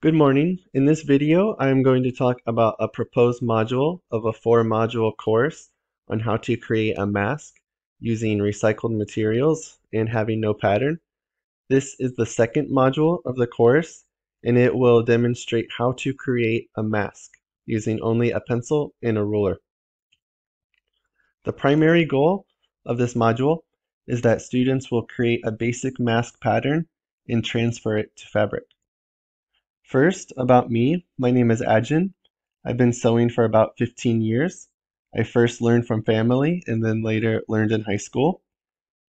Good morning. In this video, I'm going to talk about a proposed module of a 4-module course on how to create a mask using recycled materials and having no pattern. This is the second module of the course, and it will demonstrate how to create a mask using only a pencil and a ruler. The primary goal of this module is that students will create a basic mask pattern and transfer it to fabric. First, about me, my name is Ajin. I've been sewing for about 15 years. I first learned from family and then later learned in high school.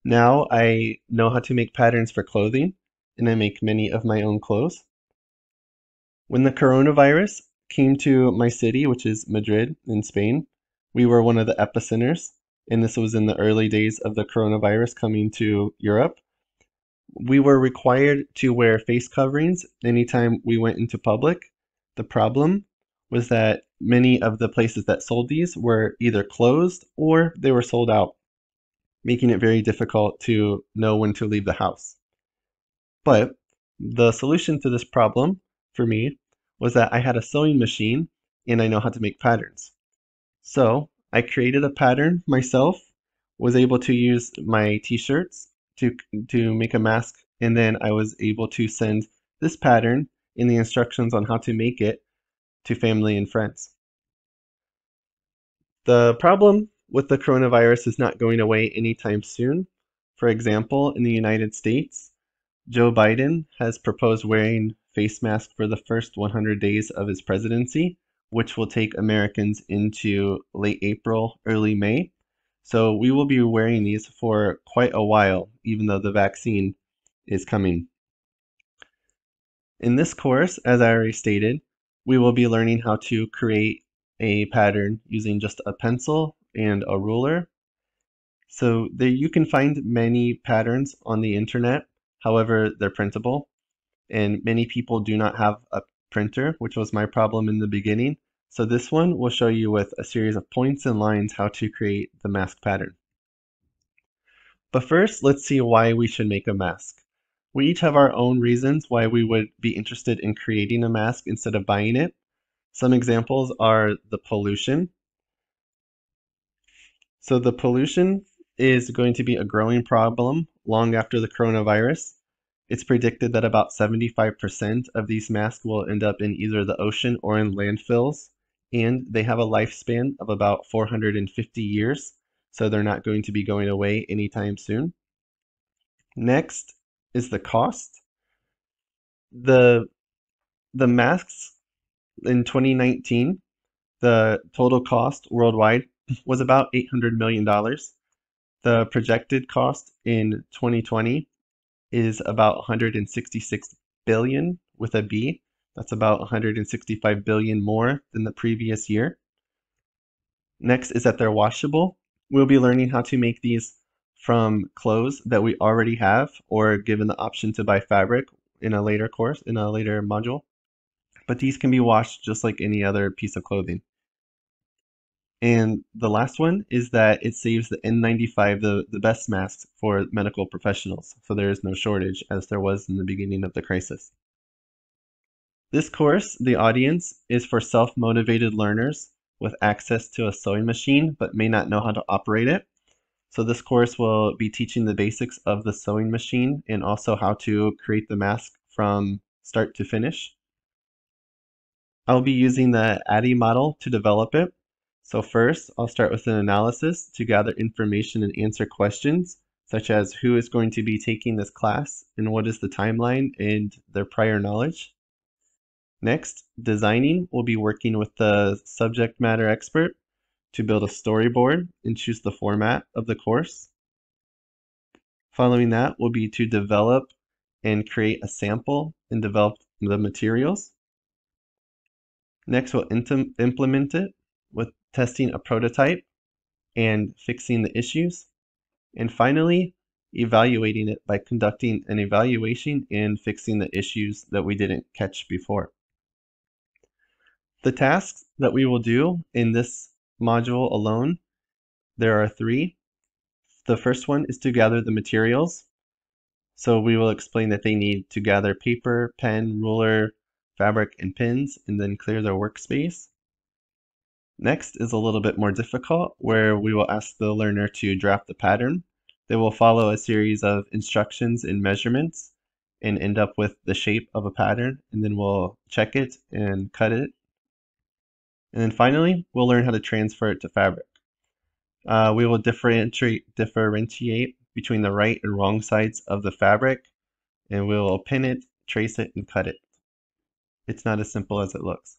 Now I know how to make patterns for clothing, and I make many of my own clothes. When the coronavirus came to my city, which is Madrid in Spain, we were one of the epicenters, and this was in the early days of the coronavirus coming to Europe. We were required to wear face coverings anytime we went into public. The problem was that many of the places that sold these were either closed or they were sold out, making it very difficult to know when to leave the house. But the solution to this problem for me was that I had a sewing machine and I know how to make patterns. So I created a pattern myself, was able to use my t-shirts to make a mask, and then I was able to send this pattern and the instructions on how to make it to family and friends. The problem with the coronavirus is not going away anytime soon. For example, in the United States, Joe Biden has proposed wearing face masks for the first 100 days of his presidency, which will take Americans into late April, early May. So we will be wearing these for quite a while, even though the vaccine is coming. In this course, as I already stated, we will be learning how to create a pattern using just a pencil and a ruler. So there you can find many patterns on the internet, however, they're printable. And many people do not have a printer, which was my problem in the beginning. So this one will show you with a series of points and lines how to create the mask pattern. But first, let's see why we should make a mask. We each have our own reasons why we would be interested in creating a mask instead of buying it. Some examples are the pollution. So the pollution is going to be a growing problem long after the coronavirus. It's predicted that about 75% of these masks will end up in either the ocean or in landfills, and they have a lifespan of about 450 years, so they're not going to be going away anytime soon. Next is the cost. The masks in 2019, the total cost worldwide was about $800 million. The projected cost in 2020 is about 166 billion with a B. That's about 165 billion more than the previous year. Next is that they're washable. We'll be learning how to make these from clothes that we already have or given the option to buy fabric in a later course, in a later module. But these can be washed just like any other piece of clothing. And the last one is that it saves the N95, the best mask for medical professionals. So there is no shortage as there was in the beginning of the crisis. This course, the audience, is for self-motivated learners with access to a sewing machine but may not know how to operate it. So this course will be teaching the basics of the sewing machine and also how to create the mask from start to finish. I'll be using the ADDIE model to develop it. So first, I'll start with an analysis to gather information and answer questions, such as who is going to be taking this class and what is the timeline and their prior knowledge. Next, designing, we'll be working with the subject matter expert to build a storyboard and choose the format of the course. Following that will be to develop and create a sample and develop the materials. Next, we'll implement it with testing a prototype and fixing the issues. And finally, evaluating it by conducting an evaluation and fixing the issues that we didn't catch before. The tasks that we will do in this module alone, there are 3. The first one is to gather the materials. So we will explain that they need to gather paper, pen, ruler, fabric and pins, and then clear their workspace. Next is a little bit more difficult, where we will ask the learner to draft the pattern. They will follow a series of instructions and measurements and end up with the shape of a pattern, and then we'll check it and cut it. And then finally, we'll learn how to transfer it to fabric. We will differentiate between the right and wrong sides of the fabric, and we will pin it, trace it, and cut it. It's not as simple as it looks.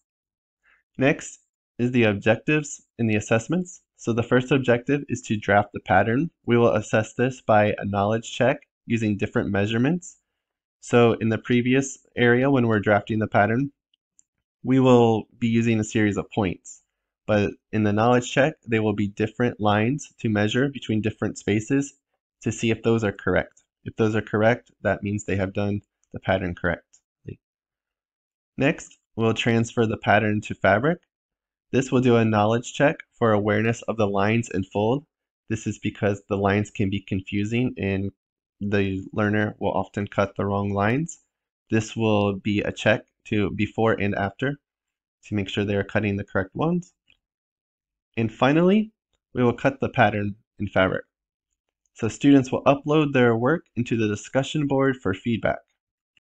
Next is the objectives and the assessments. So the first objective is to draft the pattern. We will assess this by a knowledge check using different measurements. So in the previous area, when we're drafting the pattern, we will be using a series of points. But in the knowledge check, there will be different lines to measure between different spaces to see if those are correct. If those are correct, that means they have done the pattern correctly. Next, we'll transfer the pattern to fabric. This will do a knowledge check for awareness of the lines and fold. This is because the lines can be confusing and the learner will often cut the wrong lines. This will be a check to before and after to make sure they are cutting the correct ones. And finally, we will cut the pattern in fabric. So students will upload their work into the discussion board for feedback.